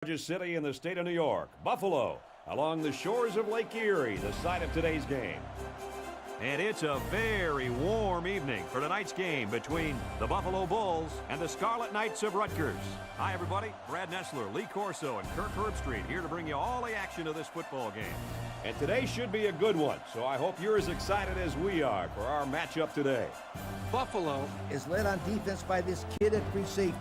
Largest city in the state of New York, Buffalo, along the shores of Lake Erie, the site of today's game. And it's a very warm evening for tonight's game between the Buffalo Bulls and the Scarlet Knights of Rutgers. Hi, everybody. Brad Nessler, Lee Corso, and Kirk Herbstreit here to bring you all the action of this football game. And today should be a good one, so I hope you're as excited as we are for our matchup today. Buffalo is led on defense by this kid at free safety.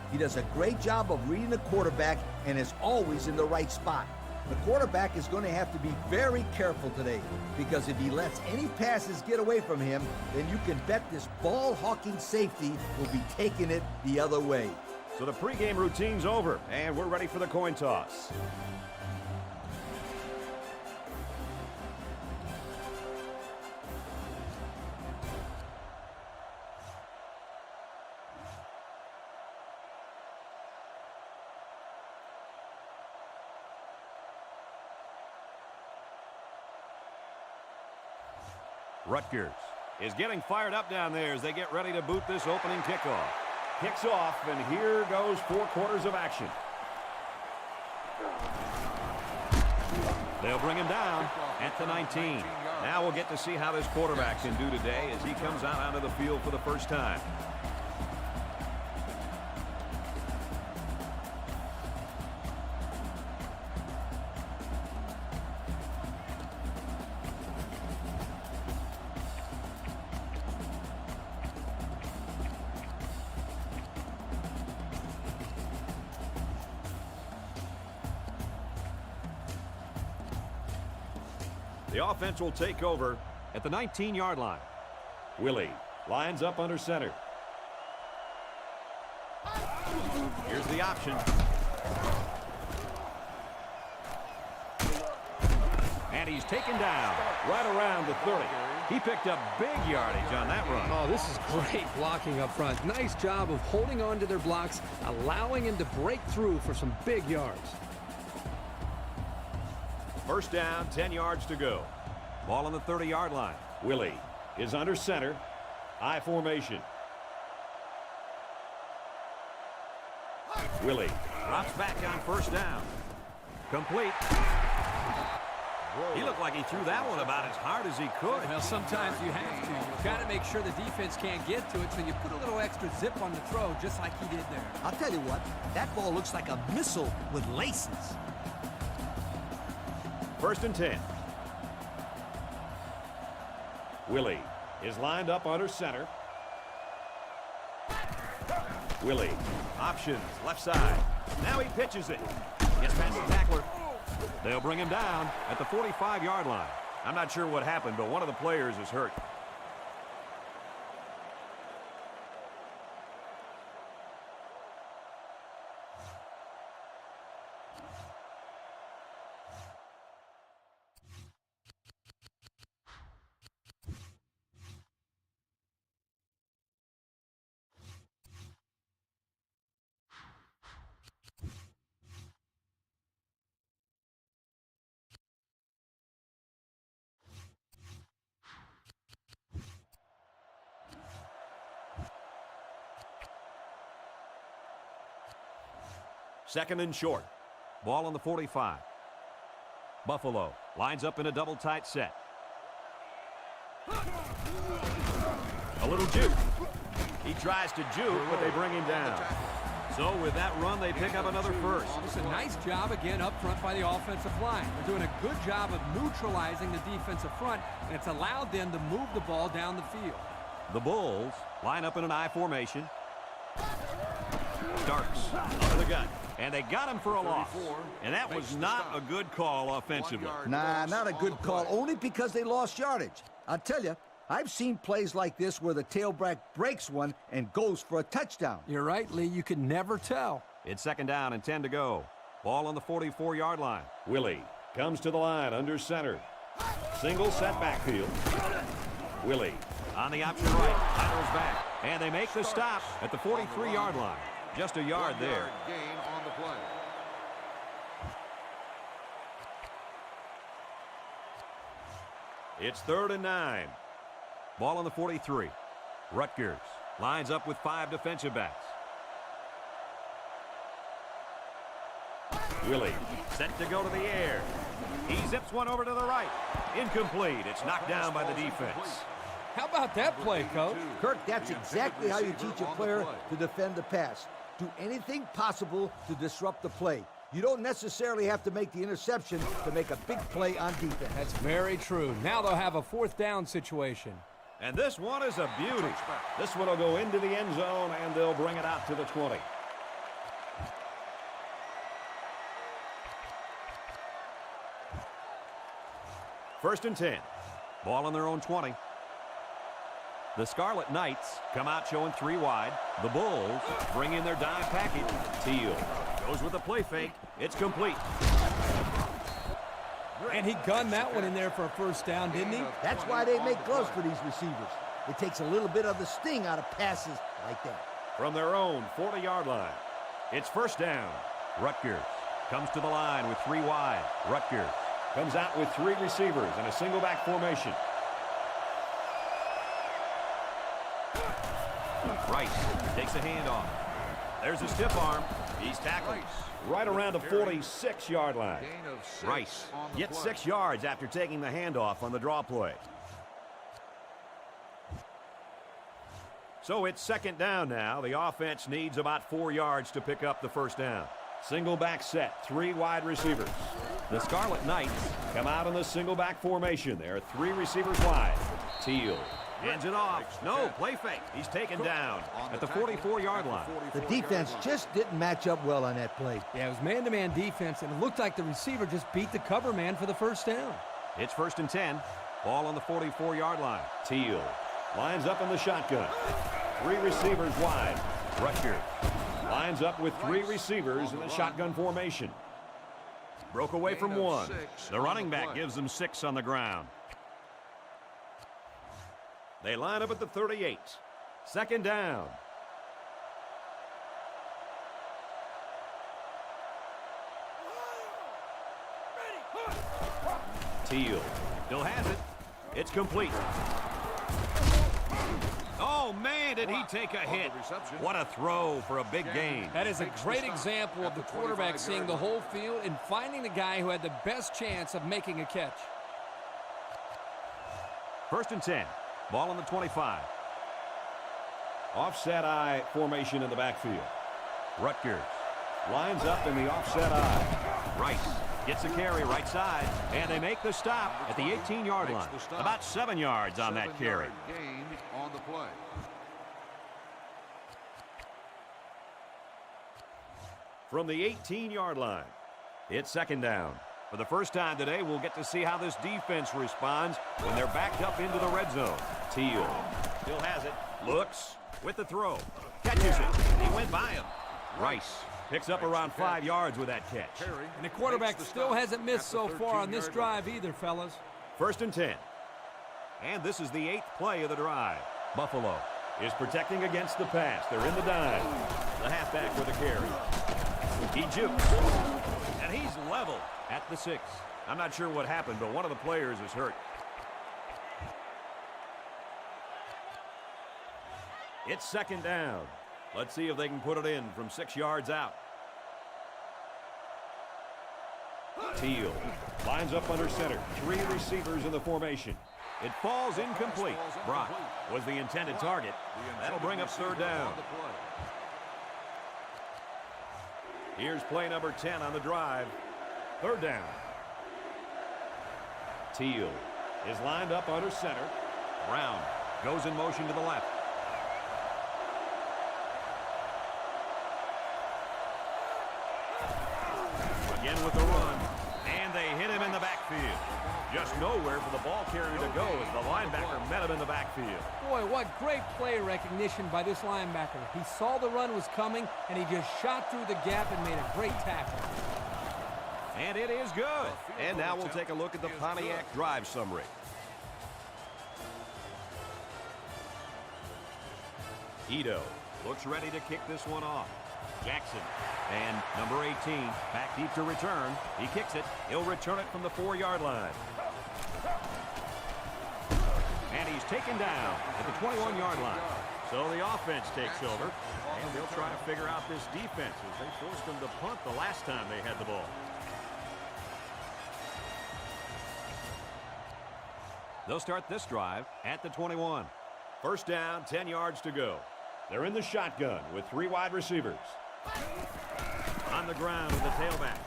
He does a great job of reading the quarterback and is always in the right spot. The quarterback is going to have to be very careful today because if he lets any passes get away from him, then you can bet this ball-hawking safety will be taking it the other way. So the pregame routine's over, and we're ready for the coin toss. Rutgers is getting fired up down there as they get ready to boot this opening kickoff. Kicks off, and here goes 4 quarters of action. They'll bring him down at the 19. Now we'll get to see how this quarterback can do today as he comes out onto the field for the first time. The offense will take over at the 19-yard line. Willie lines up under center. Here's the option. And he's taken down Right around the 30. He picked up big yardage on that run. Oh, this is great blocking up front. Nice job of holding on to their blocks, allowing him to break through for some big yards. First down, 10 yards to go. Ball on the 30-yard line. Willie is under center. I formation. Willie Drops back on first down. Complete. He looked like he threw that one about as hard as he could. Well, sometimes you have to. You've got to make sure the defense can't get to it, so you put a little extra zip on the throw, just like he did there. I'll tell you what, that ball looks like a missile with laces. First and 10. Willie is lined up under center. Willie Options, left side. Now he pitches it. Gets past the tackler. They'll bring him down at the 45-yard line. I'm not sure what happened, but one of the players is hurt. second and short. Ball on the 45. Buffalo lines up in a double tight set. A little juke. He tries to juke, but they bring him down. So with that run, they pick up another first. It's a nice job again up front by the offensive line. They're doing a good job of neutralizing the defensive front, and it's allowed them to move the ball down the field. The Bulls line up in an I formation. Starks under the gun. And they got him for a loss. And that was not a good call offensively. Nah, not a good call, only because they lost yardage. I'll tell you, I've seen plays like this where the tailback breaks one and goes for a touchdown. You're right, Lee. You can never tell. It's second down and 10 to go. Ball on the 44-yard line. Willie comes to the line under center. Single set backfield. Willie on the option right. Idles back. And they make the stop at the 43-yard line. Just a yard there. Gain on the play. It's 3rd and 9. Ball on the 43. Rutgers lines up with 5 defensive backs. Willie, set to go to the air. He zips one over to the right. Incomplete. It's knocked down by the defense. How about that play, Coach? Kirk, that's exactly how you teach a player to defend the pass. Do anything possible to disrupt the play. You don't necessarily have to make the interception to make a big play on defense. That's very true. Now they'll have a fourth down situation. And this one is a beauty. This one will go into the end zone, and they'll bring it out to the 20. First and 10. Ball on their own 20. The Scarlet Knights come out showing 3 wide. The Bulls bring in their dime package. Teal Goes with a play fake. It's complete. And he gunned that one in there for a first down, didn't he? That's why they make gloves for these receivers. It takes a little bit of the sting out of passes like that. From their own 40-yard line, it's first down. Rutgers comes to the line with 3 wide. Rutgers comes out with 3 receivers in a single back formation. Rice takes a handoff. There's a stiff arm. He's tackled. Right around the 46-yard line. Rice gets 6 yards after taking the handoff on the draw play. So it's second down now. The offense needs about 4 yards to pick up the first down. Single back set, 3 wide receivers. The Scarlet Knights Come out in the single back formation. There are 3 receivers wide. Teal hands it off. No, play fake. He's taken down at the 44-yard line. The defense just didn't match up well on that play. Yeah, it was man-to-man defense, and it looked like the receiver just beat the cover man for the first down. It's first and 10. Ball on the 44-yard line. Teal lines up in the shotgun. 3 receivers wide. Rutgers lines up with 3 receivers in the shotgun formation. broke away from 1. The running back gives them 6 on the ground. They line up at the 38. Second down. Teal still has it. It's complete. Oh, man, did he take a hit. What a throw for a big gain. That is a great example of the quarterback seeing the whole field and finding the guy who had the best chance of making a catch. First and 10. Ball on the 25. Offset I formation in the backfield. Rutgers lines up in the offset I. Rice gets a carry right side, and they make the stop at the 18-yard line. About 7 yards on that carry. Gain on the play. From the 18-yard line, it's second down. For the first time today, we'll get to see how this defense responds when they're backed up into the red zone. Teal still has it. Looks with the throw. Catches it. He went by him. Rice picks up around 5 yards with that catch. And the quarterback still hasn't missed so far on this drive either, fellas. First and 10. And this is the 8th play of the drive. Buffalo Is protecting against the pass. They're in the dime. the halfback with a carry. He jukes. And he's level at the 6. I'm not sure what happened, but one of the players is hurt. It's second down. Let's see if they can put it in from 6 yards out. Teal lines up under center. 3 receivers in the formation. It falls incomplete. Brock was the intended target. That'll bring up third down. Here's play number 10 on the drive. Third down. Teal is lined up under center. Brown goes in motion to the left. Again with the run. And they hit him in the backfield. Just nowhere for the ball carrier to go as the linebacker met him in the backfield. Boy, what great play recognition by this linebacker. He saw the run was coming, and he just shot through the gap and made a great tackle. And it is good. And now we'll take a look at the Pontiac drive summary. Ito looks ready to kick this one off. Jackson and number 18 back deep to return. He kicks it. He'll return it from the 4-yard line. And he's taken down at the 21-yard line. So the offense takes over. And they'll try to figure out this defense as they forced them to punt the last time they had the ball. They'll start this drive at the 21. First down, 10 yards to go. They're in the shotgun with 3 wide receivers. On the ground with the tailback.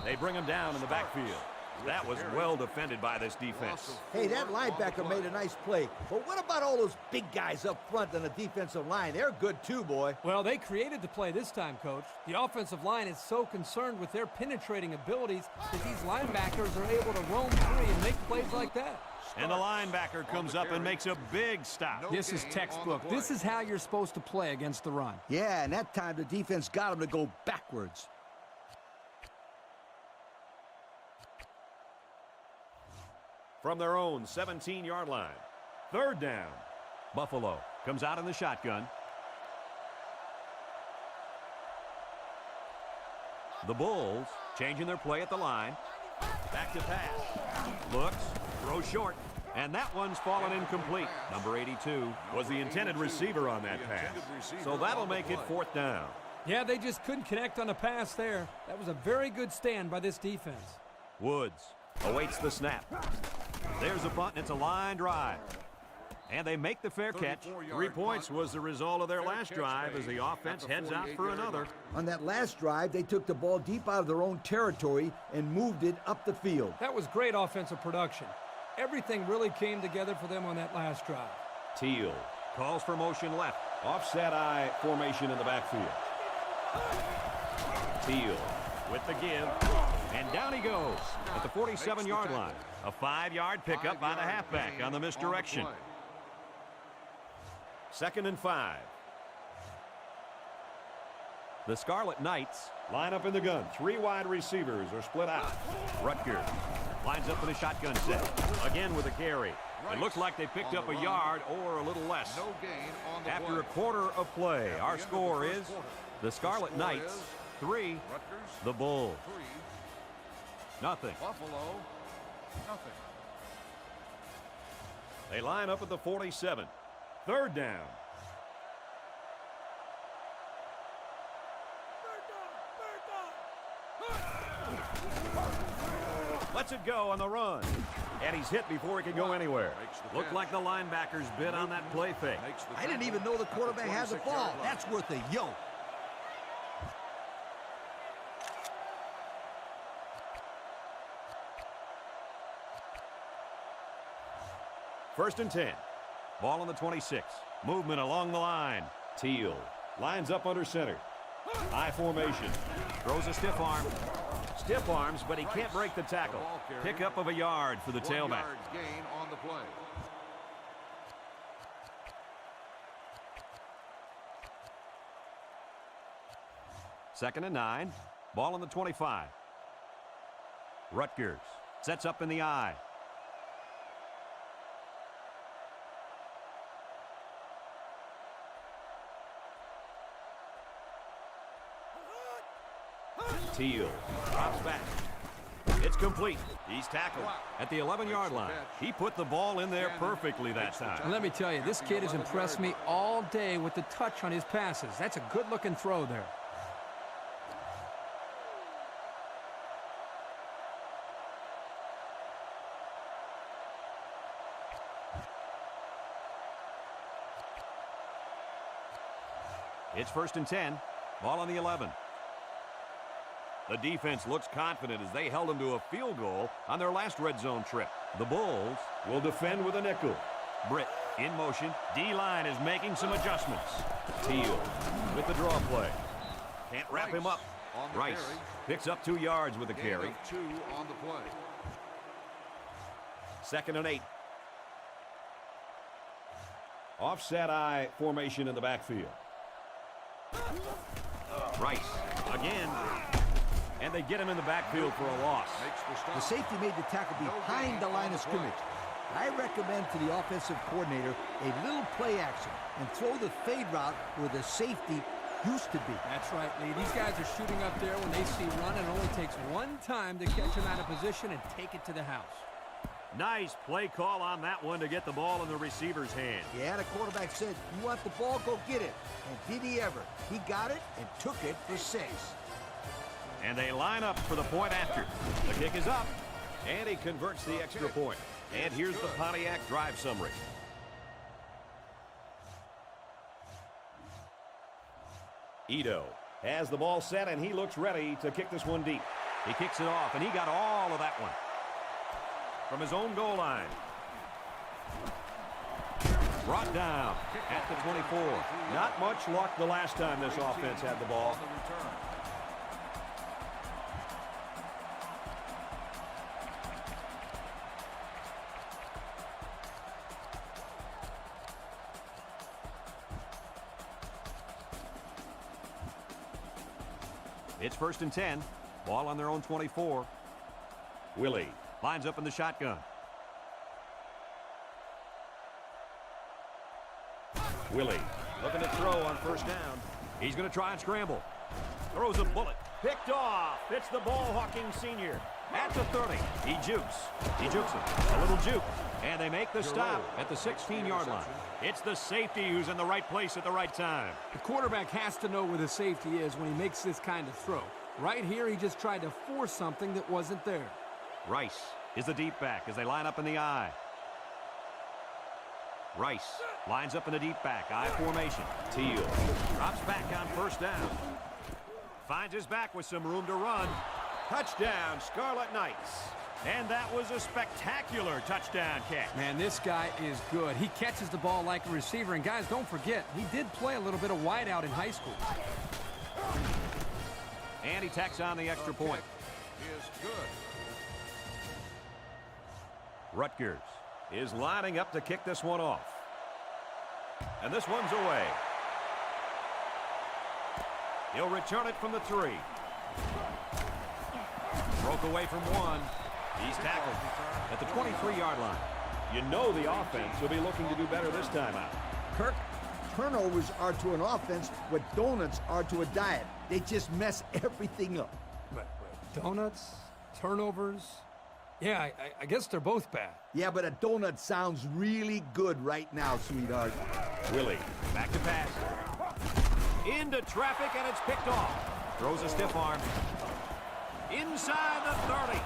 They bring him down in the backfield. That was well defended by this defense. Hey, that linebacker made a nice play. But what about all those big guys up front on the defensive line? They're good too, boy. Well, they created the play this time, Coach. The offensive line is so concerned with their penetrating abilities that these linebackers are able to roam free and make plays like that. And the linebacker comes up and makes a big stop. This is textbook. This is how you're supposed to play against the run. Yeah, and that time the defense got him to go backwards. From their own 17-yard line. Third down. Buffalo comes out in the shotgun. The Bulls changing their play at the line. Back to pass. Looks, throws short, and that one's fallen incomplete. Number 82 Was the intended receiver on that pass. So that'll make it 4th down. Yeah, they just couldn't connect on the pass there. That was a very good stand by this defense. Woods awaits the snap. There's a punt, and it's a line drive. And they make the fair catch. 3 points was the result of their last drive as the offense heads out for another. On that last drive, they took the ball deep out of their own territory and moved it up the field. That was great offensive production. Everything really came together for them on that last drive. Teal Calls for motion left. offset eye formation in the backfield. Teal With the give. And down he goes at the 47-yard line. A 5-yard pickup by the halfback on the misdirection. 2nd and 5. The Scarlet Knights Line up in the gun. 3 wide receivers are split out. Rutgers lines up in a shotgun set. Again with a carry. It looks like they picked up a yard or a little less. After a quarter of play, our score is the Scarlet Knights 3, the Bulls nothing. Buffalo, nothing. They line up at the 47. 3rd down. Lets it go on the run. And he's hit before he can go anywhere. Looked like the linebackers bid on that play fake. I didn't even know the quarterback had the ball. That's worth a yoke. First and 10. Ball on the 26. Movement along the line. Teal lines up under center. I formation. Throws a stiff arm. Stiff arms, but he can't break the tackle. Pickup of a yard for the 1 tailback. yard gain on the play. Second and 9. Ball on the 25. Rutgers sets up in the eye. Teal drops back. It's complete. He's tackled. At the 11-yard line, he put the ball in there perfectly that time. And let me tell you, this kid has impressed me all day with the touch on his passes. That's a good-looking throw there. It's 1st and 10. Ball on the 11. The defense looks confident as they held them to a field goal on their last red zone trip. The Bulls Will defend with a nickel. Britt in motion. D-line is making some adjustments. Teal with the draw play. Can't wrap him up. On the Rice carry. picks up 2 yards with a Gain carry. of 2 on the play. 2nd and 8. Offset eye formation in the backfield. Rice again. And they get him in the backfield for a loss. Makes the stop. The safety made the tackle behind the line of scrimmage. I recommend to the offensive coordinator a little play action and throw the fade route where the safety used to be. That's right, Lee. These guys are shooting up there when they see run. It only takes one time to catch him out of position and take it to the house. Nice play call on that one to get the ball in the receiver's hand. Yeah, the quarterback said, you want the ball, go get it. And did he ever? He got it and took it for 6. And they line up for the point after. The kick is up. And he converts the extra point. And here's the Pontiac drive summary. Ito has the ball set, and he looks ready to kick this one deep. He kicks it off, and he got all of that one from his own goal line. Brought down at the 24. Not much luck the last time this offense had the ball. It's 1st and 10. Ball on their own 24. Willie Lines up in the shotgun. Willie looking to throw on 1st down. He's going to try and scramble. Throws a bullet. Picked off. It's the ball-hawking senior. At the 30. He jukes. He jukes it. A little juke. And they make the stop at the 16-yard line. It's the safety who's in the right place at the right time. The quarterback has to know where the safety is when he makes this kind of throw. Right here, he just tried to force something that wasn't there. Rice is the deep back as they line up in the I. Rice lines up in the deep back, I formation. Teal Drops back on 1st down. Finds his back with some room to run. Touchdown, Scarlet Knights. And that was a spectacular touchdown catch. Man, this guy is good. He catches the ball like a receiver. And guys, don't forget, he did play a little bit of wideout in high school. And he tacks on the extra point. Is good. Rutgers is lining up to kick this one off. And this one's away. He'll return it from the 3. Broke away from 1. He's tackled at the 23-yard line. You know the offense will be looking to do better this time out. Kirk, turnovers are to an offense what donuts are to a diet. They just mess everything up. Donuts, turnovers. Yeah, I guess they're both bad. Yeah, but a donut sounds really good right now, sweetheart. Willie Back to pass. Into traffic, and it's picked off. Throws a stiff arm. Inside the 30.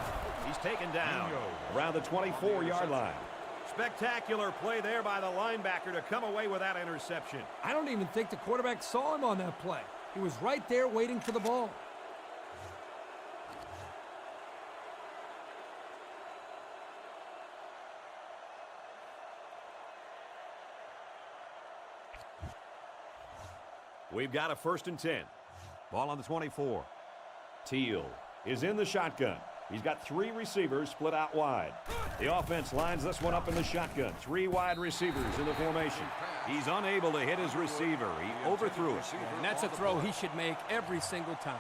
He's taken down. around the 24-yard line. Spectacular play there by the linebacker to come away with that interception. I don't even think the quarterback saw him on that play. He was right there waiting for the ball. We've got a 1st and 10. Ball on the 24. Teal is in the shotgun. He's got 3 receivers split out wide. The offense lines this one up in the shotgun. 3 wide receivers in the formation. He's unable to hit his receiver. He overthrew it. And that's a throw he should make every single time.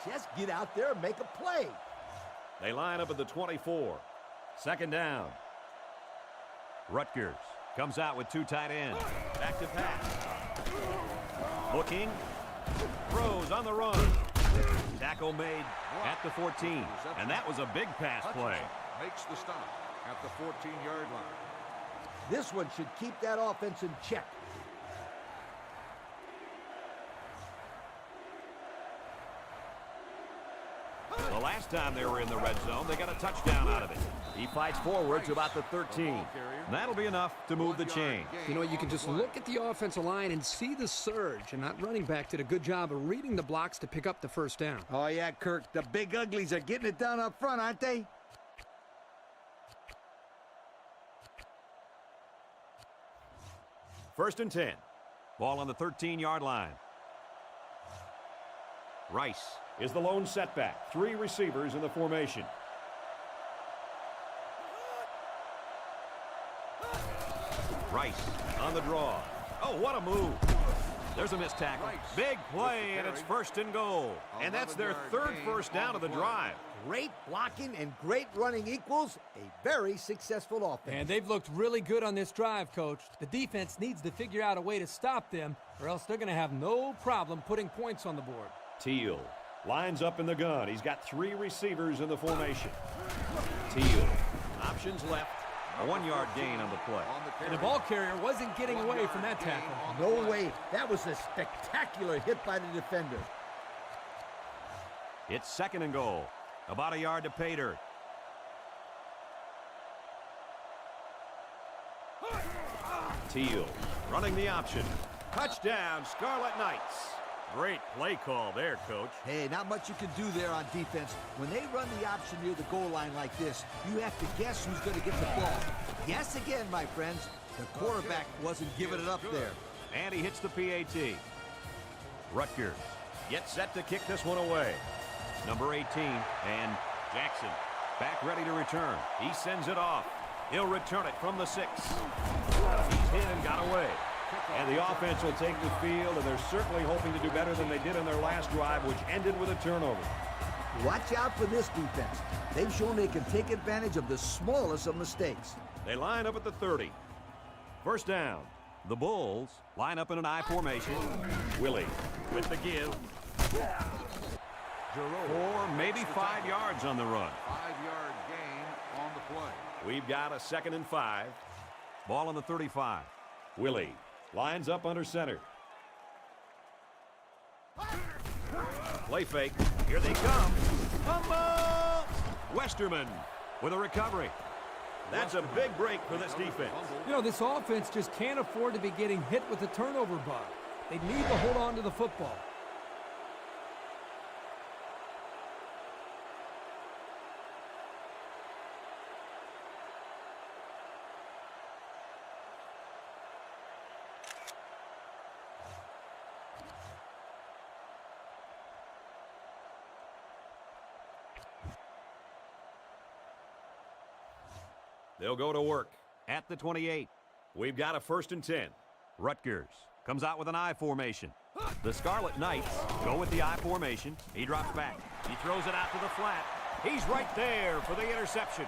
Just get out there and make a play. They line up at the 24. 2nd down. Rutgers comes out with 2 tight ends. Back to pass. Looking. Throws on the run. Tackle made at the 14. And that was a big pass play. Makes the stop at the 14-yard line. This one should keep that offense in check. The last time they were in the red zone, they got a touchdown out of it. He fights forward to about the 13. And that'll be enough to move the chain. You know, you can just look at the offensive line and see the surge, and that running back did a good job of reading the blocks to pick up the 1st down. Oh, yeah, Kirk, the big uglies are getting it done up front, aren't they? First and 10. Ball on the 13-yard line. Rice Is the lone setback. 3 receivers in the formation. Rice on the draw. Oh, what a move. There's a missed tackle. Big play, and it's 1st and goal. And that's their 3rd first down of the drive. Great blocking and great running equals a very successful offense. And they've looked really good on this drive, Coach. The defense needs to figure out a way to stop them, or else they're going to have no problem putting points on the board. Teal lines up in the gun. He's got 3 receivers in the formation. Teal. Options left. A 1-yard gain on the play. And the ball carrier wasn't getting away from that tackle. No way. That was a spectacular hit by the defender. It's 2nd and goal. About a yard to pay dirt. Teal running the option. Touchdown, Scarlet Knights. Great play call there, Coach. Hey, not much you can do there on defense. When they run the option near the goal line like this, you have to guess who's going to get the ball. Guess again, my friends. The quarterback wasn't giving it up there. And he hits the PAT. Rutgers gets set to kick this one away. Number 18, and Jackson back ready to return. He sends it off. He'll return it from the 6. He's hit and got away. And the offense will take the field, and they're certainly hoping to do better than they did in their last drive, which ended with a turnover. Watch out for this defense. They've shown they can take advantage of the smallest of mistakes. They line up at the 30. First down. The Bulls line up in an I formation. Willie. With the give. 4, maybe 5 yards on the run. 5-yard gain on the play. We've got a 2nd and 5. Ball on the 35. Willie lines up under center. Play fake. Here they come. Fumble! Westerman with a recovery. That's a big break for this defense. You know, this offense just can't afford to be getting hit with the turnover bug. They need to hold on to the football. They'll go to work. At the 28. We've got a 1st and 10. Rutgers comes out with an I formation. The Scarlet Knights go with the I formation. He drops back. He throws it out to the flat. He's right there for the interception.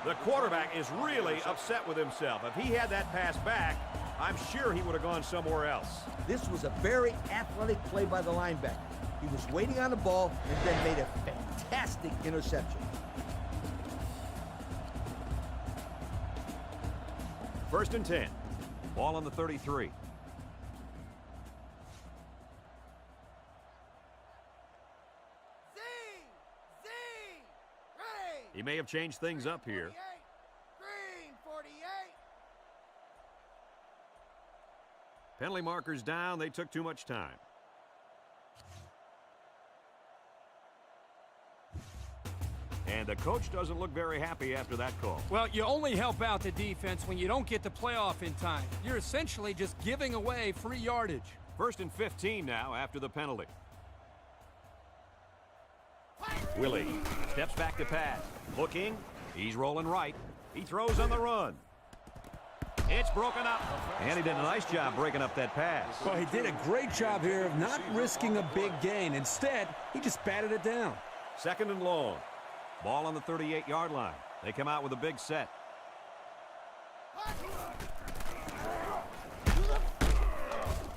The quarterback is really upset with himself. If he had that pass back, I'm sure he would have gone somewhere else. This was a very athletic play by the linebacker. He was waiting on the ball and then made a fantastic interception. 1st and 10. Ball on the 33. He may have changed things up here. Green 48. Penalty markers down. They took too much time. And the coach doesn't look very happy after that call. Well, you only help out the defense when you don't get the playoff in time. You're essentially just giving away free yardage. 1st and 15 now after the penalty. Willie Steps back to pass. Looking. He's rolling right. He throws on the run. It's broken up. And he did a nice job breaking up that pass. Well, he did a great job here of not risking a big gain. Instead, he just batted it down. 2nd and long. Ball on the 38-yard line. They come out with a big set.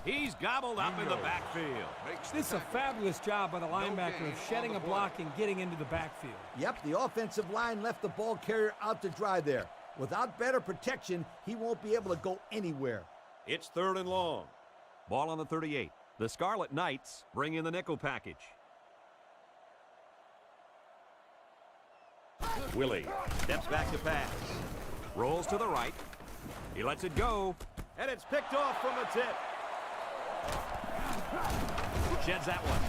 He's gobbled up in the backfield. This is a fabulous job by the linebacker of shedding a block and getting into the backfield. Yep, the offensive line left the ball carrier out to dry there. Without better protection, he won't be able to go anywhere. It's 3rd and long. Ball on the 38. The Scarlet Knights bring in the nickel package. Willie Steps back to pass. Rolls to the right. He lets it go. and it's picked off from the tip. Sheds that one.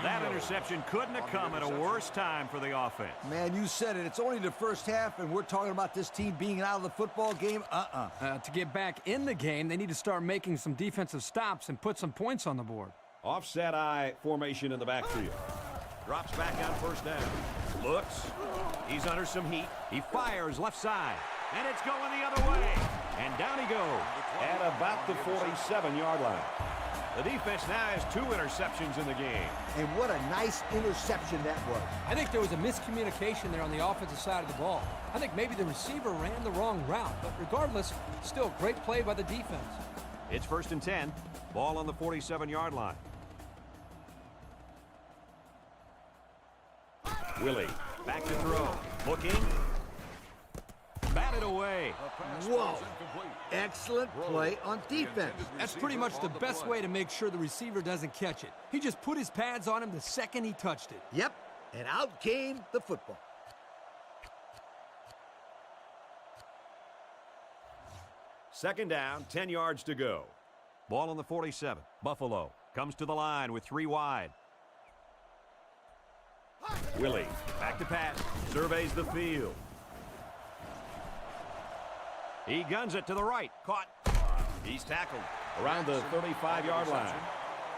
That interception couldn't have come at a worse time for the offense. Man, you said it. It's only the first half, and we're talking about this team being out of the football game? To get back in the game, they need to start making some defensive stops and put some points on the board. Offset I formation in the backfield. Drops back on first down. Looks. He's under some heat. He fires left side. And it's going the other way. And down he goes. At about the 47-yard line. The defense now has 2 interceptions in the game. And what a nice interception that was. I think there was a miscommunication there on the offensive side of the ball. I think maybe the receiver ran the wrong route, but regardless, still great play by the defense. It's 1st and 10. Ball on the 47-yard line. Willie, Back to throw. Looking. Batted away. Whoa. Excellent play on defense. That's pretty much the best way to make sure the receiver doesn't catch it. He just put his pads on him the second he touched it. Yep, and out came the football. second down, 10 yards to go. Ball on the 47. Buffalo comes to the line with 3 wide. Willie, Back to pass. Surveys the field. He guns it to the right. Caught. He's tackled. around the 35-yard line.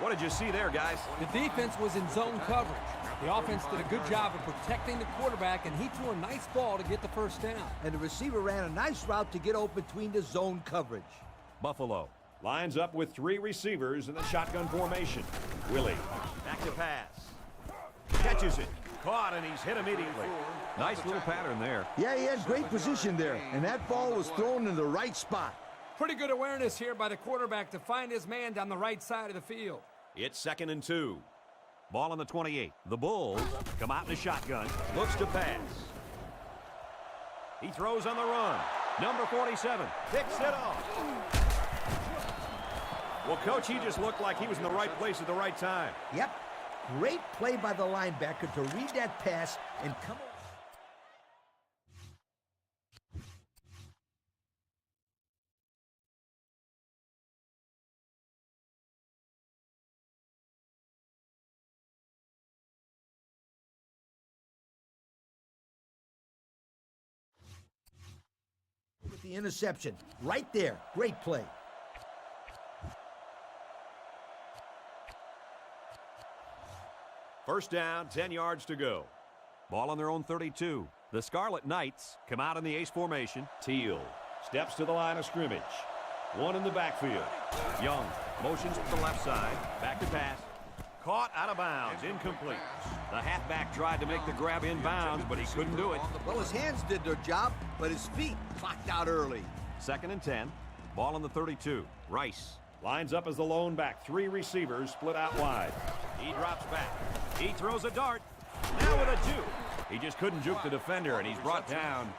What did you see there, guys? The defense was in zone coverage. The offense did a good job of protecting the quarterback, and he threw a nice ball to get the first down. And the receiver ran a nice route to get open between the zone coverage. Buffalo Lines up with 3 receivers in the shotgun formation. Willie, back to pass. Catches it. Caught, and he's hit immediately. Nice little pattern there. Yeah, he had great position there, and that ball was thrown in the right spot. Pretty good awareness here by the quarterback to find his man down the right side of the field. it's 2nd and 2. Ball on the 28. The Bulls come out in a shotgun. Looks to pass. He throws on the run. Number 47 picks it off. Well, Coach, he just looked like he was in the right place at the right time. Yep. Great play by the linebacker to read that pass and come over. With the interception right there. Great play. First down, 10 yards to go. Ball on their own 32. The Scarlet Knights come out in the ace formation. Teal steps to the line of scrimmage. One in the backfield. Young motions to the left side. Back to pass. Caught out of bounds. Incomplete. The halfback tried to make the grab inbounds, but he couldn't do it. Well, his hands did their job, but his feet clocked out early. 2nd and 10. Ball on the 32. Rice Lines up as the lone back. 3 receivers split out wide. He drops back. He throws a dart. Now with a juke. He just couldn't juke the defender, and he's brought down.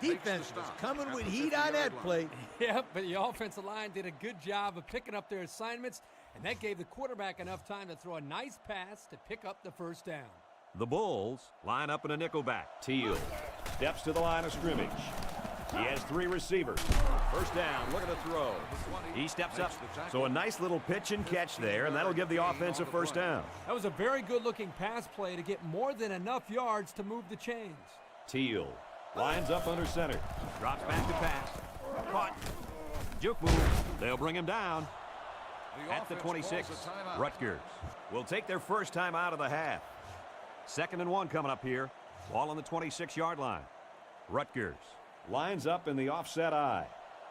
The defense was coming with heat on that play. Yep, but the offensive line did a good job of picking up their assignments, and that gave the quarterback enough time to throw a nice pass to pick up the first down. The Bulls line up in a nickelback. Teal steps to the line of scrimmage. He has 3 receivers. First down, look at the throw. He steps up. So a nice little pitch and catch there, and that'll give the offense a first down. That was a very good-looking pass play to get more than enough yards to move the chains. Teal lines up under center. Drops back to pass. Caught. Juke move. They'll bring him down. At the 26, Rutgers will take their first time out of the half. 2nd and 1 coming up here. Ball on the 26-yard line. Rutgers Lines up in the offset eye.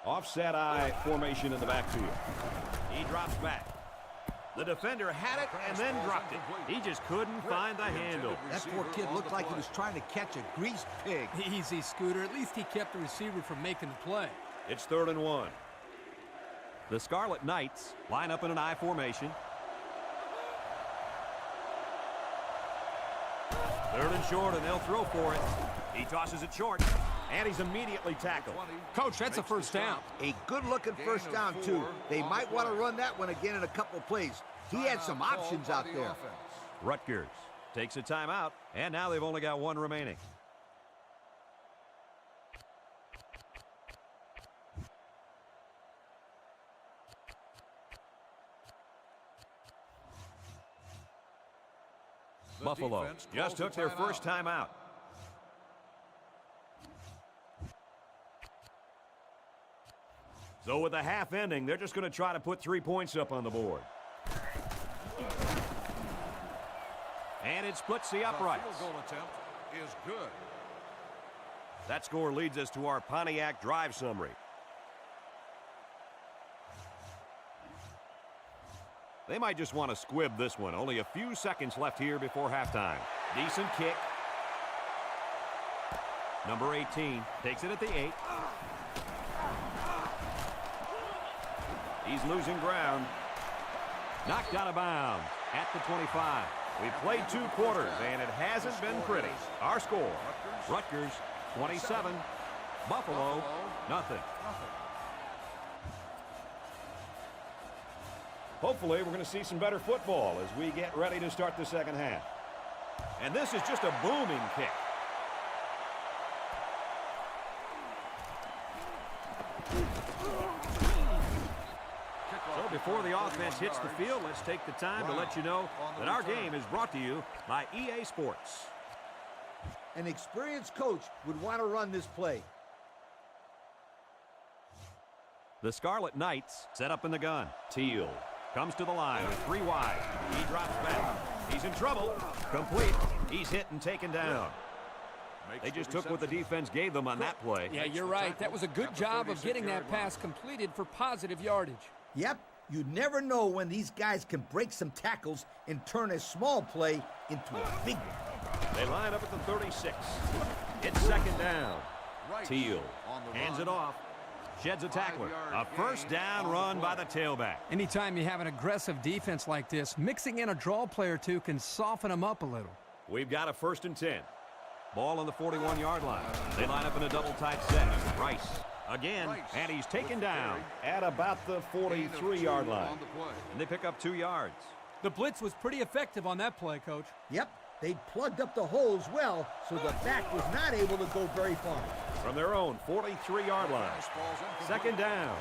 Offset eye formation in the backfield. He drops back. The defender had it and then dropped it. He just couldn't find the handle. That poor kid looked like he was trying to catch a greased pig. Easy, Scooter. At least he kept the receiver from making the play. It's 3rd and 1. The Scarlet Knights line up in an I formation. 3rd and short, and they'll throw for it. He tosses it short, and he's immediately tackled. Coach, that's a first down. A good-looking first down, too. They might want to run that one again in a couple plays. He had some options out there. Rutgers takes a timeout, and now they've only got 1 remaining. Buffalo just took their first time out. So with the half ending, they're just going to try to put 3 points up on the board. And it splits the uprights. Field goal attempt is good. That score leads us to our Pontiac drive summary. They might just want to squib this one. Only a few seconds left here before halftime. Decent kick. Number 18 takes it at the 8. He's losing ground. Knocked out of bounds at the 25. We've played 2 quarters, and it hasn't been pretty. Our score, Rutgers 27, Buffalo nothing. Hopefully, we're going to see some better football as we get ready to start the second half. And this is just a booming kick. So before the offense hits the field, let's take the time to let you know that our game is brought to you by EA Sports. An experienced coach would want to run this play. The Scarlet Knights set up in the gun. Teal Comes to the line with 3 wide. He drops back. He's in trouble. Complete. He's hit and taken down. They just took what the defense gave them on that play. Yeah, you're right. That was a good job of getting that pass completed for positive yardage. Yep, you never know when these guys can break some tackles and turn a small play into a big one. They line up at the 36. It's second down. Teal hands it off. Sheds a tackler. A first down run by the tailback. Anytime you have an aggressive defense like this, mixing in a draw play or two can soften them up a little. We've got a 1st and 10. Ball on the 41-yard line. They line up in a double-tight set. Rice again, and he's taken down at about the 43-yard line. And they pick up 2 yards. The blitz was pretty effective on that play, Coach. Yep, they plugged up the holes well, so the back was not able to go very far. From their own 43-yard line. Second down.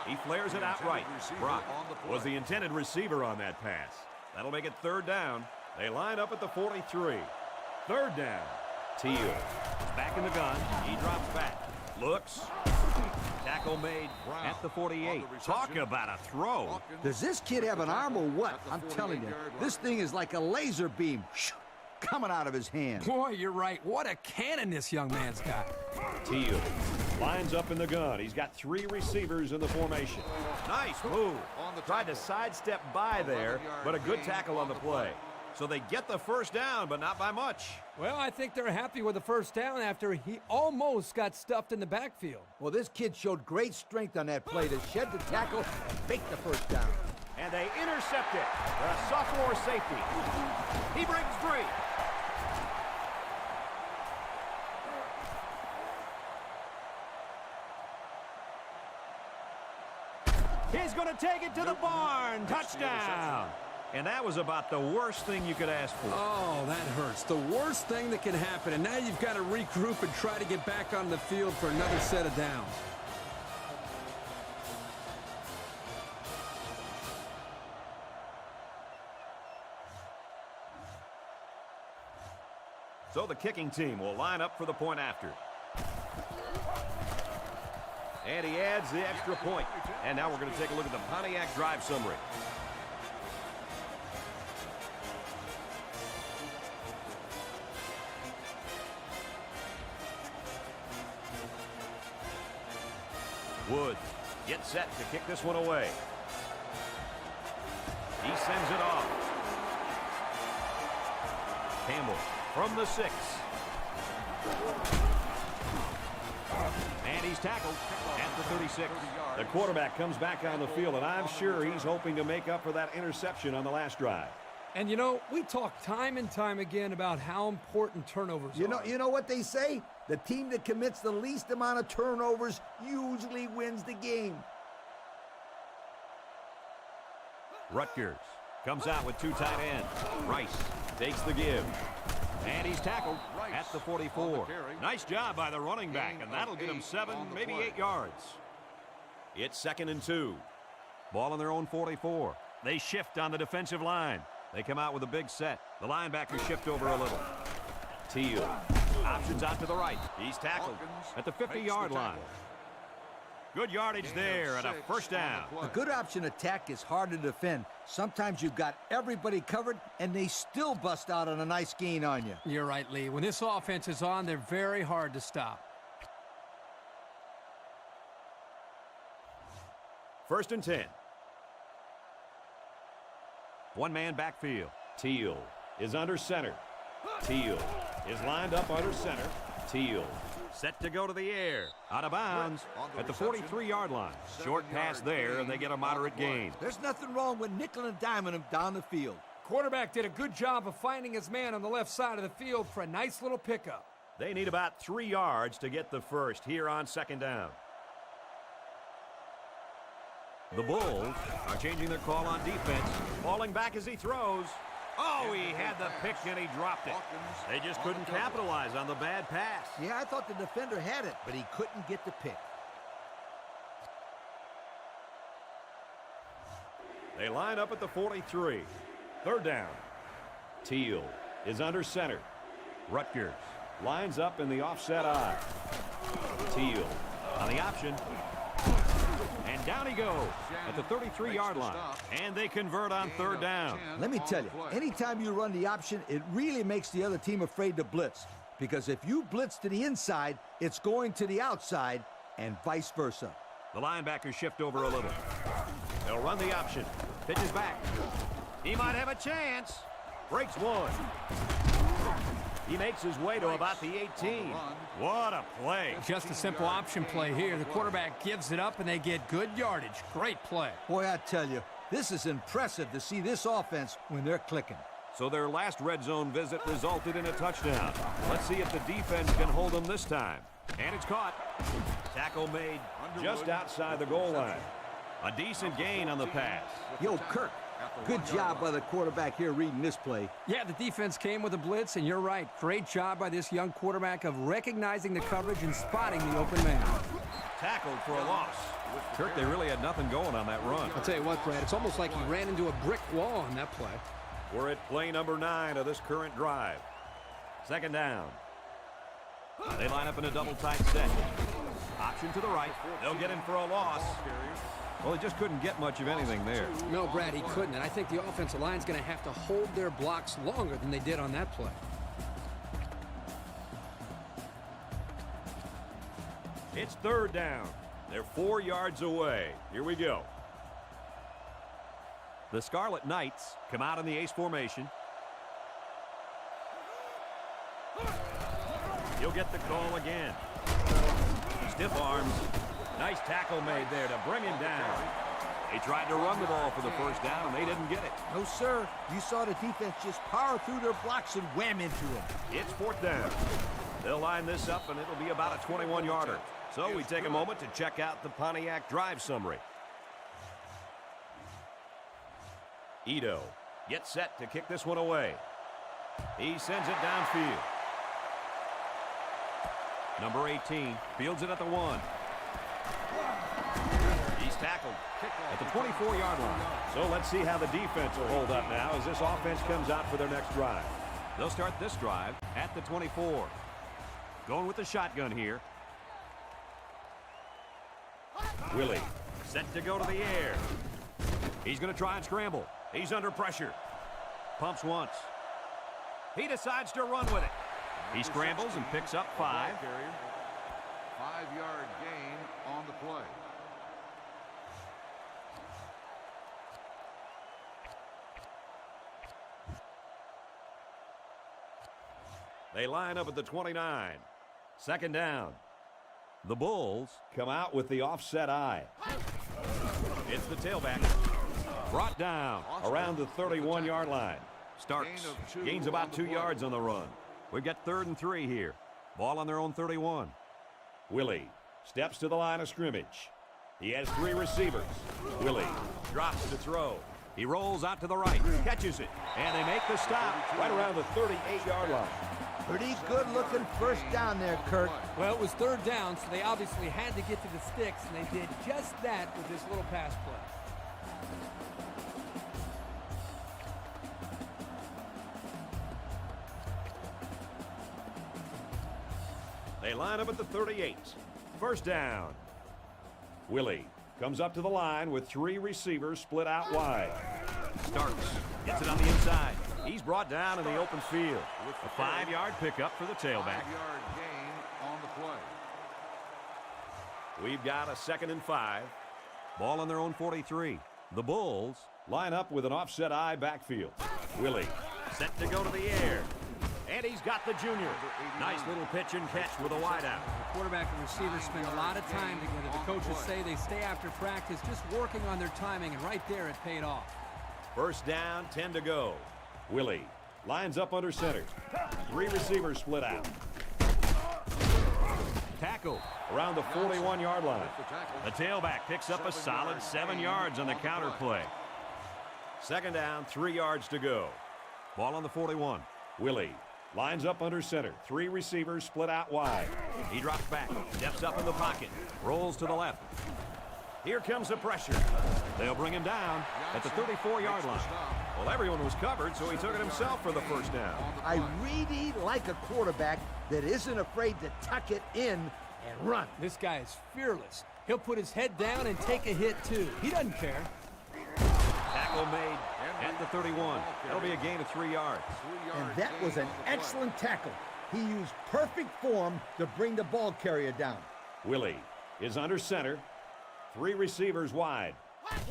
He flares it out right. Brock was the intended receiver on that pass. That'll make it 3rd down. They line up at the 43. 3rd down. Teal is back in the gun. He drops back. Looks. Tackle made at the 48. Talk about a throw. Does this kid have an arm or what? I'm telling you, this thing is like a laser beam coming out of his hand. Boy, you're right. What a cannon this young man's got. Teal lines up in the gun. He's got 3 receivers in the formation. Nice move. Tried to sidestep by there, but a good tackle on the play. So they get the first down, but not by much. Well, I think they're happy with the first down after he almost got stuffed in the backfield. Well, this kid showed great strength on that play to shed the tackle and make the first down. And they intercept it. The sophomore safety. He breaks free. He's going to take it to the barn. Touchdown. And that was about the worst thing you could ask for. Oh, that hurts. The worst thing that can happen. And now you've got to regroup and try to get back on the field for another set of downs. So the kicking team will line up for the point after. And he adds the extra point. And now we're going to take a look at the Pontiac drive summary. Woods gets set to kick this one away. He sends it off. Campbell from the 6. And he's tackled at the 36. The quarterback comes back on the field, and I'm sure he's hoping to make up for that interception on the last drive. And, you know, we talk time and time again about how important turnovers are. You know what they say? The team that commits the least amount of turnovers usually wins the game. Rutgers comes out with 2 tight ends. Rice takes the give. And he's tackled at the 44. Nice job by the running back, and that'll get him 7, maybe 8 yards. It's 2nd and 2. Ball on their own 44. They shift on the defensive line. They come out with a big set. The linebackers shift over a little. Teal options out to the right. He's tackled at the 50-yard line. Good yardage there and a first down. A good option attack is hard to defend. Sometimes you've got everybody covered, and they still bust out on a nice gain on you. You're right, Lee. When this offense is on, they're very hard to stop. 1st and 10. One-man backfield. Teal is under center. Teal is lined up under center. Teal set to go to the air. Out of bounds at the 43-yard line. Short pass there, and they get a moderate gain. There's nothing wrong with nickel and diming them down the field. quarterback did a good job of finding his man on the left side of the field for a nice little pickup. They need about 3 yards to get the first here on second down. The Bulls are changing their call on defense. Falling back as he throws. Oh, he had the pick and he dropped it. They just couldn't capitalize on the bad pass. Yeah, I thought the defender had it, but he couldn't get the pick. They line up at the 43. Third down. Teal is under center. Rutgers Lines up in the offset I. Teal on the option. And down he goes at the 33-yard line. And they convert on third down. Let me tell you, anytime you run the option, it really makes the other team afraid to blitz. Because if you blitz to the inside, it's going to the outside, and vice versa. The linebackers shift over a little. They'll run the option. Pitches back. He might have a chance. Breaks one. He makes his way to about the 18. What a play. Just a simple option play here. The quarterback gives it up, and they get good yardage. Great play. Boy, I tell you, this is impressive to see this offense when they're clicking. So their last red zone visit resulted in a touchdown. Let's see if the defense can hold them this time. And it's caught. Tackle made just outside the goal line. a decent gain on the pass. Yo, Kirk, good job by the quarterback here reading this play. Yeah, the defense came with a blitz, and you're right. Great job by this young quarterback of recognizing the coverage and spotting the open man. Tackled for a loss. Kirk, they really had nothing going on that run. I'll tell you what, Brad, it's almost like he ran into a brick wall on that play. We're at play number 9 of this current drive. Second down. They line up in a double tight set. Option to the right. They'll get him for a loss. Well, he just couldn't get much of anything there. No, Brad, he couldn't, and I think the offensive line's going to have to hold their blocks longer than they did on that play. It's third down. They're 4 yards away. Here we go. The Scarlet Knights come out in the ace formation. He'll get the call again. Stiff arms. Nice tackle made there to bring him down. They tried to run the ball for the first down, and they didn't get it. No, sir. You saw the defense just power through their blocks and wham into them. It's fourth down. They'll line this up, and it'll be about a 21-yarder. So we take a moment to check out the Pontiac drive summary. Ito gets set to kick this one away. He sends it downfield. Number 18 fields it at the 1. He's tackled at the 24-yard line. So let's see how the defense will hold up now as this offense comes out for their next drive. They'll start this drive at the 24. Going with the shotgun here. Willie Set to go to the air. He's going to try and scramble. He's under pressure. Pumps once. He decides to run with it. He scrambles and picks up 5. 5-yard gain on the play. They line up at the 29. Second down. The Bulls Come out with the offset eye. It's the tailback. Brought down. Around the 31-yard line. Starks. Gains about 2 yards on the run. We've got 3rd and 3 here. Ball on their own 31. Willie steps to the line of scrimmage. He has 3 receivers. Willie Drops to throw. He rolls out to the right. Catches it. And they make the stop. right around the 38-yard line. Pretty good-looking first down there, Kirk. Well, it was third down, so they obviously had to get to the sticks, and they did just that with this little pass play. They line up at the 38. First down. Willie comes up to the line with 3 receivers split out wide. Starks. Gets it on the inside. He's brought down in the open field. A 5-yard pickup for the tailback. 5-yard gain on the play. We've got a 2nd and 5. Ball on their own 43. The Bulls Line up with an offset eye backfield. Willie set to go to the air. And he's got the junior. Nice little pitch and catch with a wideout. The quarterback and receiver spend a lot of time together. The coaches say they stay after practice just working on their timing, and right there it paid off. First down, 10 to go. Willie lines up under center. 3 receivers split out. Tackle. Around the 41-yard line. The tailback picks up a solid 7 yards on the counter play. Second down, 3 yards to go. Ball on the 41. Willie lines up under center. 3 receivers split out wide. He drops back, steps up in the pocket, rolls to the left. Here comes the pressure. They'll bring him down at the 34-yard line. Well, everyone was covered, so he took it himself for the first down. I really like a quarterback that isn't afraid to tuck it in and run. This guy is fearless. He'll put his head down and take a hit, too. He doesn't care. Tackle made at the 31. That'll be a gain of 3 yards. And that was an excellent tackle. He used perfect form to bring the ball carrier down. Willie is under center. 3 receivers wide.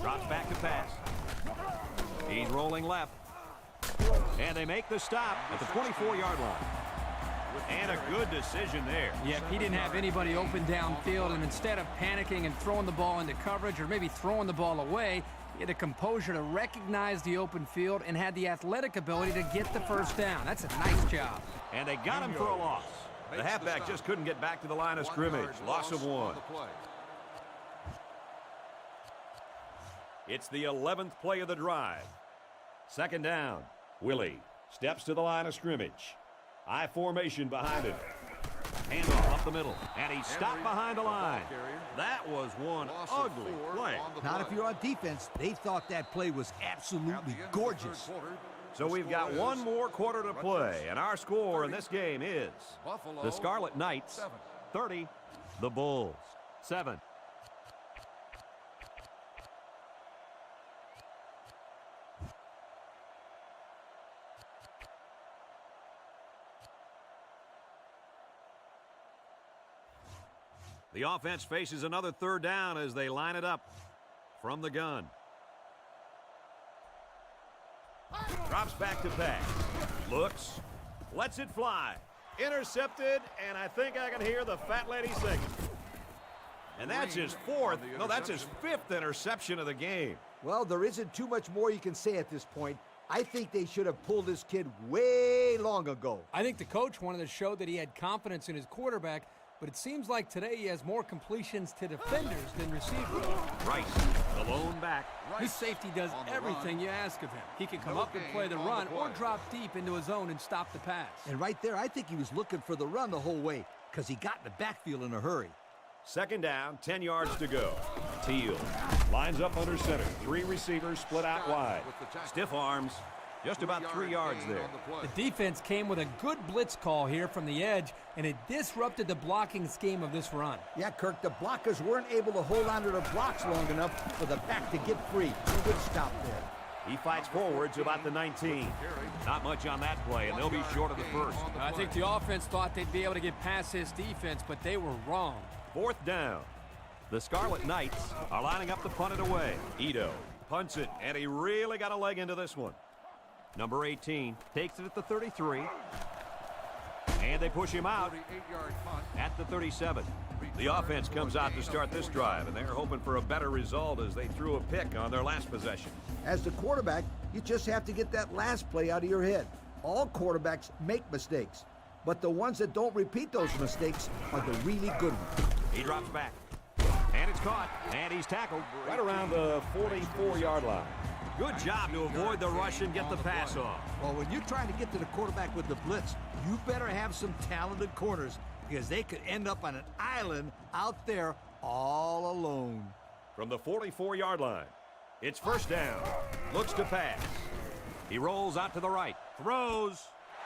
Drops back to pass. He's rolling left. And they make the stop at the 24-yard line. And a good decision there. Yep, he didn't have anybody open downfield, and instead of panicking and throwing the ball into coverage or maybe throwing the ball away, he had the composure to recognize the open field and had the athletic ability to get the first down. That's a nice job. And they got him for a loss. The halfback just couldn't get back to the line of scrimmage. Loss of 1. It's the 11th play of the drive. Second down. Willie steps to the line of scrimmage. I formation behind him. Handoff up the middle. And he stopped behind the line. That was one ugly play. Not if you're on defense. They thought that play was absolutely gorgeous. So we've got one more quarter to play, and our score in this game is The Scarlet Knights 30, the Bulls 7. The offense faces another third down as they line it up from the gun. drops back to pass. Looks, lets it fly. Intercepted, and I think I can hear the fat lady singing. And that's his that's his 5th interception of the game. Well, there isn't too much more you can say at this point. I think they should have pulled this kid way long ago. I think the coach wanted to show that he had confidence in his quarterback, but it seems like today he has more completions to defenders than receivers. Rice, the lone back. His safety does everything you ask of him. He can come up and play the run or drop deep into his zone and stop the pass. And right there, I think he was looking for the run the whole way because he got in the backfield in a hurry. Second down, 10 yards to go. Teal lines up under center. 3 receivers split out wide. Stiff arms, just about 3 yards there. The defense came with a good blitz call here from the edge, and it disrupted the blocking scheme of this run. Yeah, Kirk, the blockers weren't able to hold on to the blocks long enough for the back to get free. Good stop there. He fights forward to about the 19. Not much on that play, and they'll be short of the first. I think the offense thought they'd be able to get past this defense, but they were wrong. 4th down. The Scarlet Knights are lining up to punt it away. Ito punts it, and he really got a leg into this one. Number 18 takes it at the 33. And they push him out at the 37. The offense comes out to start this drive, and they're hoping for a better result as they threw a pick on their last possession. As the quarterback, you just have to get that last play out of your head. All quarterbacks make mistakes, but the ones that don't repeat those mistakes are the really good ones. He drops back. And it's caught. And he's tackled Right around the 44-yard line. Good job to avoid the rush and get the pass off. Well, when you're trying to get to the quarterback with the blitz, you better have some talented corners because they could end up on an island out there all alone. From the 44-yard line, it's first down. Looks to pass. He rolls out to the right. Throws.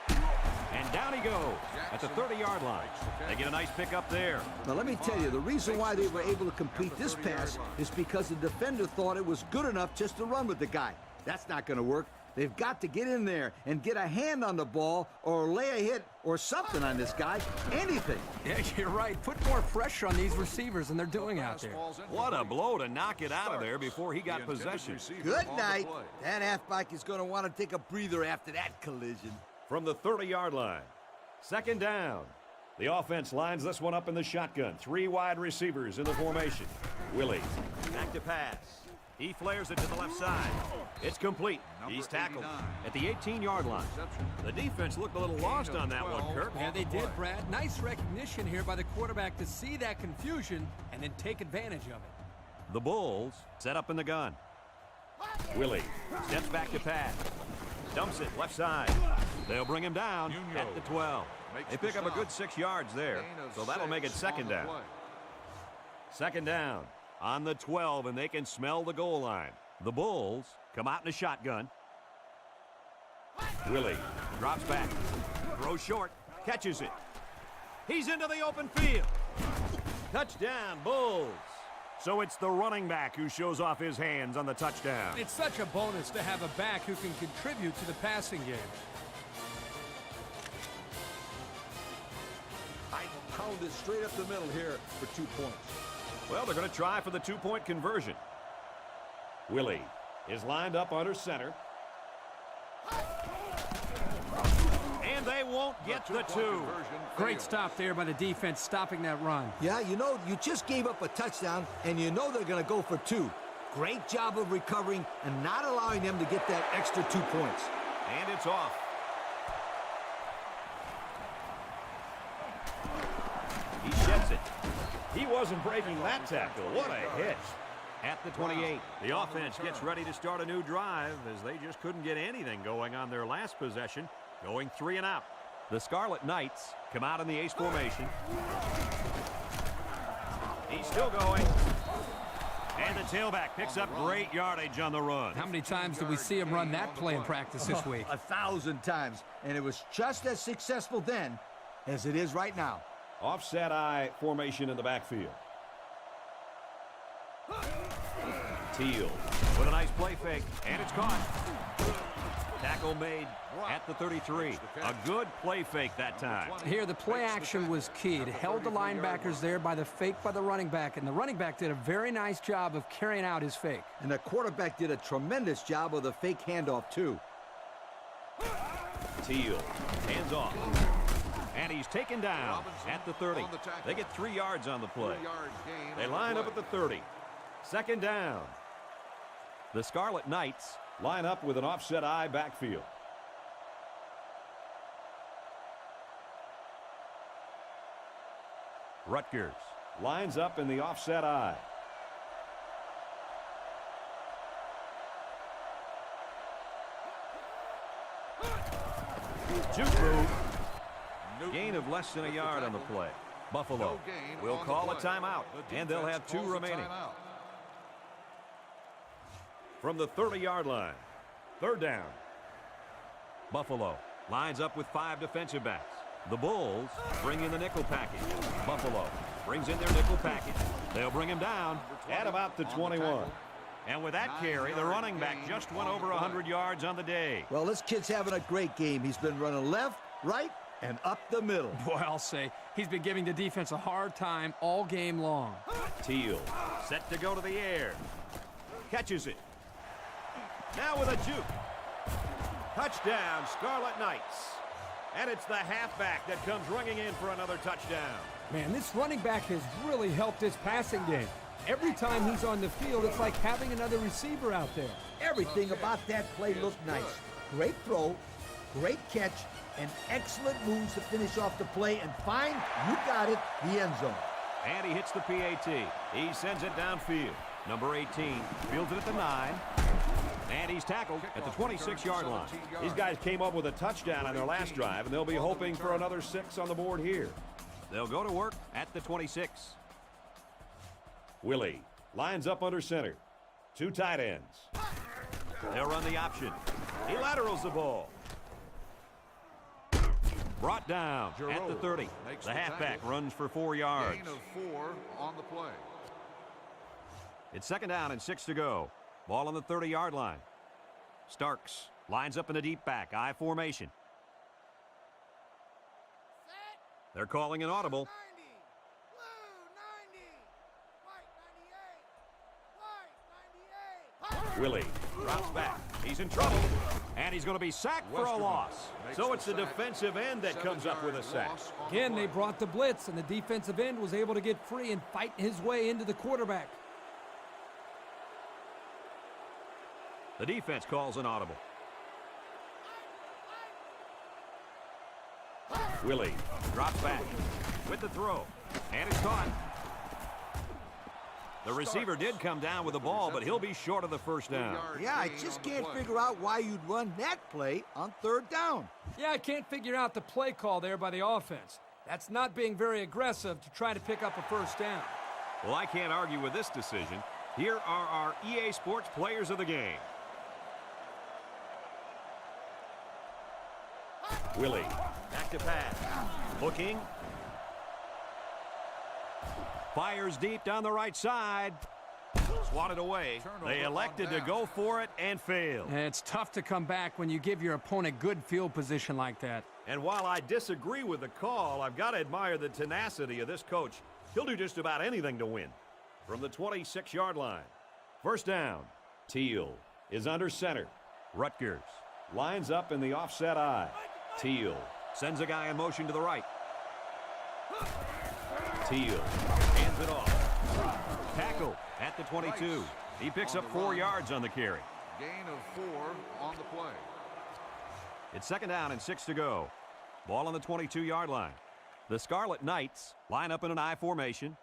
And down he goes at the 30-yard line. They get a nice pick up there. Now, let me tell you, the reason why they were able to complete this pass is because the defender thought it was good enough just to run with the guy. That's not going to work. They've got to get in there and get a hand on the ball or lay a hit or something on this guy. Anything. Yeah, you're right. Put more pressure on these receivers than they're doing out there. What a blow to knock it out of there before he got possession. Good night. That halfback is going to want to take a breather after that collision. From the 30-yard line, second down. The offense lines this one up in the shotgun. 3 wide receivers in the formation. Willie back to pass. He flares it to the left side. It's complete. He's tackled at the 18-yard line. The defense looked a little lost on that one, Kirk. Yeah, they did, Brad. Nice recognition here by the quarterback to see that confusion and then take advantage of it. The Bulls set up in the gun. Willie steps back to pass. Dumps it left side. They'll bring him down at the 12. They pick up a good 6 yards there, so that'll make it second down. Second down on the 12, and they can smell the goal line. The Bulls come out in a shotgun. Willie drops back, throws short, catches it. He's into the open field. Touchdown, Bulls. So it's the running back who shows off his hands on the touchdown. It's such a bonus to have a back who can contribute to the passing game. I pounded straight up the middle here for 2 points. Well, they're going to try for the two-point conversion. Willie is lined up under center. And they won't get the two. Great stop there by the defense, stopping that run. Yeah, you know, you just gave up a touchdown, and you know they're going to go for 2. Great job of recovering and not allowing them to get that extra 2 points. And it's off. He sheds it. He wasn't breaking that tackle. What a hit. At the 28, the offense gets ready to start a new drive as they just couldn't get anything going on their last possession, going 3 and out. The Scarlet Knights come out in the ace formation. He's still going. And the tailback picks up great yardage on the run. How many times did we see him run that play in practice this week? 1,000 times, and it was just as successful then as it is right now. Offset eye formation in the backfield. Teal with a nice play fake, and it's caught. Tackle made at the 33. A good play fake that time. Here, the play action was key. It held the linebackers there by the fake by the running back, and the running back did a very nice job of carrying out his fake. And the quarterback did a tremendous job of the fake handoff, too. Teal hands off. And he's taken down at the 30. They get 3 yards on the play. They line up at the 30. Second down. The Scarlet Knights line up with an offset eye backfield. Rutgers lines up in the offset eye. Juke move. Gain of less than a yard on the play. Buffalo will call a timeout, and they'll have 2 remaining. From the 30-yard line, third down. Buffalo lines up with 5 defensive backs. The Bulls bring in the nickel package. Buffalo brings in their nickel package. They'll bring him down at about the 21. And with that carry, the running back just went over 100 yards on the day. Well, this kid's having a great game. He's been running left, right, and up the middle. Boy, I'll say, he's been giving the defense a hard time all game long. Teal set to go to the air. Catches it. Now with a juke. Touchdown, Scarlet Knights. And it's the halfback that comes ringing in for another touchdown. Man, this running back has really helped his passing game. Every time he's on the field, it's like having another receiver out there. Everything about that play looked nice. Great throw, great catch, and excellent moves to finish off the play and find, you got it, the end zone. And he hits the PAT. He sends it downfield. Number 18 fields it at the 9. And he's tackled at the 26-yard line. These guys came up with a touchdown on their last drive, and they'll be hoping for another 6 on the board here. They'll go to work at the 26. Willie lines up under center. 2 tight ends. They'll run the option. He laterals the ball. Brought down at the 30. The halfback runs for 4 yards. Gain of 4 on the play. It's second down and 6 to go. Ball on the 30-yard line. Starks lines up in the deep back, I formation. Set. They're calling an audible. 90. Blue 90. White 98. White 98. Willie drops back. He's in trouble. And he's going to be sacked for a loss. So it's the defensive end that comes up with a sack. Again, they brought the blitz, and the defensive end was able to get free and fight his way into the quarterback. The defense calls an audible. Willie drops back with the throw, and it's caught. The receiver did come down with the ball, but he'll be short of the first down. Yeah, I just can't figure out why you'd run that play on third down. Yeah, I can't figure out the play call there by the offense. That's not being very aggressive to try to pick up a first down. Well, I can't argue with this decision. Here are our EA Sports players of the game. Willie, back to pass. Looking. Fires deep down the right side. Swatted away. They elected to go for it and failed. It's tough to come back when you give your opponent good field position like that. And while I disagree with the call, I've got to admire the tenacity of this coach. He'll do just about anything to win. From the 26-yard line. First down. Teal is under center. Rutgers Lines up in the offset eye. Teal. sends a guy in motion to the right. Teal hands it off. Tackle at the 22. He picks up 4 yards on the carry. Gain of 4 on the play. It's second down and 6 to go. Ball on the 22-yard line. The Scarlet Knights line up in an I formation.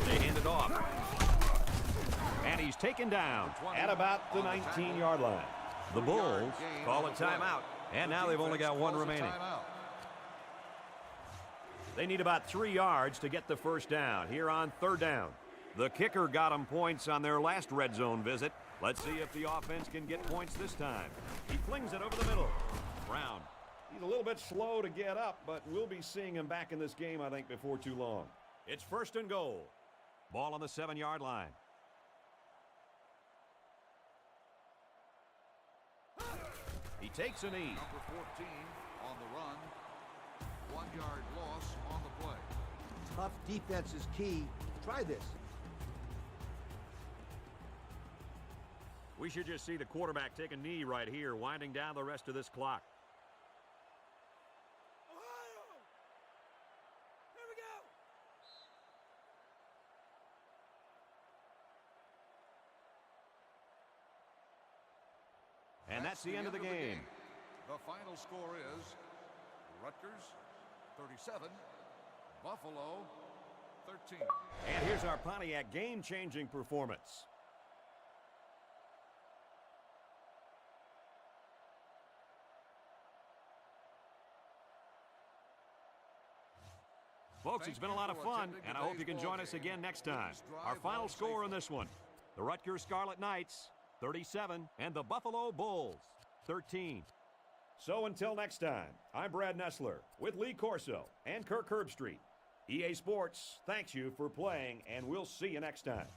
They hand it off. And he's taken down At about the 19-yard line. The Bulls call a timeout. And now they've only got one remaining. They need about 3 yards to get the first down here on third down. The kicker got them points on their last red zone visit. Let's see if the offense can get points this time. He flings it over the middle. Brown. He's a little bit slow to get up, but we'll be seeing him back in this game, I think, before too long. It's first and goal. Ball on the 7-yard line. He takes a knee. Number 14 on the run. 1-yard loss on the play. Tough defense is key. Try this. We should just see the quarterback take a knee right here, winding down the rest of this clock. Here we go. And that's the end of the game. The final score is Rutgers 37, Buffalo 13. And here's our Pontiac game-changing performance. Folks, it's been a lot of fun, and I hope you can join us again next time. Our final score in this one, the Rutgers Scarlet Knights, 37, and the Buffalo Bulls, 13. So until next time, I'm Brad Nessler with Lee Corso and Kirk Herbstreit. EA Sports thanks you for playing, and we'll see you next time.